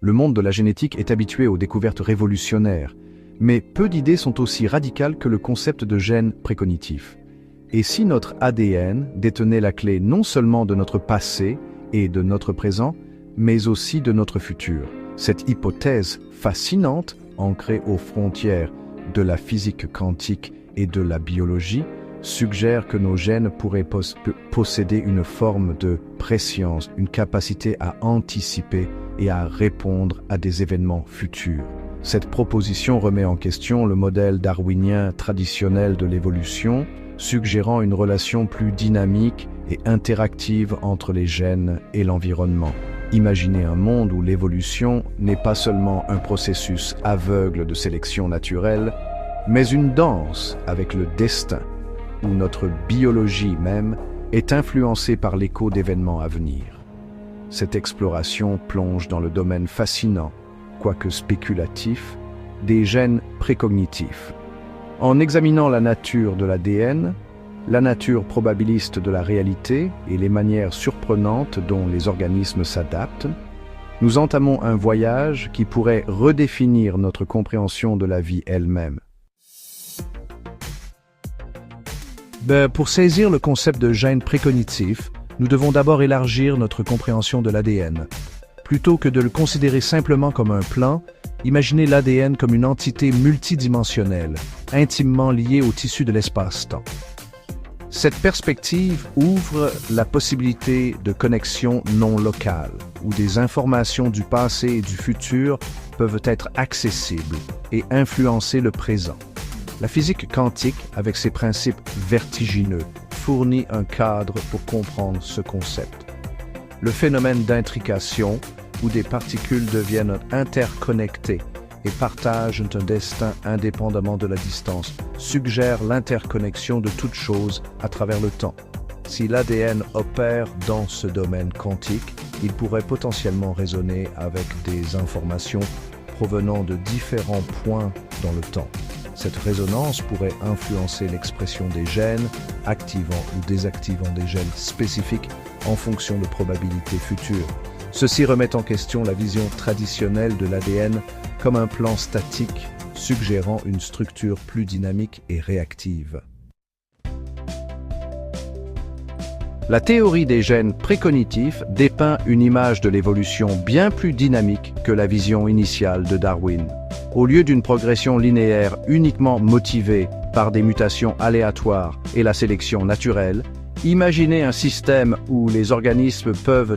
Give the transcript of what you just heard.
Le monde de la génétique est habitué aux découvertes révolutionnaires, mais peu d'idées sont aussi radicales que le concept de gène précognitif. Et si notre ADN détenait la clé non seulement de notre passé et de notre présent, mais aussi de notre futur? Cette hypothèse fascinante, ancrée aux frontières de la physique quantique et de la biologie, suggère que nos gènes pourraient posséder une forme de préscience, une capacité à anticiper et à répondre à des événements futurs. Cette proposition remet en question le modèle darwinien traditionnel de l'évolution, suggérant une relation plus dynamique et interactive entre les gènes et l'environnement. Imaginez un monde où l'évolution n'est pas seulement un processus aveugle de sélection naturelle, mais une danse avec le destin, où notre biologie même est influencée par l'écho d'événements à venir. Cette exploration plonge dans le domaine fascinant, quoique spéculatif, des gènes précognitifs. En examinant la nature de l'ADN, la nature probabiliste de la réalité et les manières surprenantes dont les organismes s'adaptent, nous entamons un voyage qui pourrait redéfinir notre compréhension de la vie elle-même. Pour saisir le concept de gène précognitif, nous devons d'abord élargir notre compréhension de l'ADN. Plutôt que de le considérer simplement comme un plan, imaginez l'ADN comme une entité multidimensionnelle, intimement liée au tissu de l'espace-temps. Cette perspective ouvre la possibilité de connexions non locales, où des informations du passé et du futur peuvent être accessibles et influencer le présent. La physique quantique, avec ses principes vertigineux, fournit un cadre pour comprendre ce concept. Le phénomène d'intrication, où des particules deviennent interconnectées et partagent un destin indépendamment de la distance, suggère l'interconnexion de toutes choses à travers le temps. Si l'ADN opère dans ce domaine quantique, il pourrait potentiellement résonner avec des informations provenant de différents points dans le temps. Cette résonance pourrait influencer l'expression des gènes, activant ou désactivant des gènes spécifiques en fonction de probabilités futures. Ceci remet en question la vision traditionnelle de l'ADN comme un plan statique, suggérant une structure plus dynamique et réactive. La théorie des gènes précognitifs dépeint une image de l'évolution bien plus dynamique que la vision initiale de Darwin. Au lieu d'une progression linéaire uniquement motivée par des mutations aléatoires et la sélection naturelle, imaginez un système où les organismes peuvent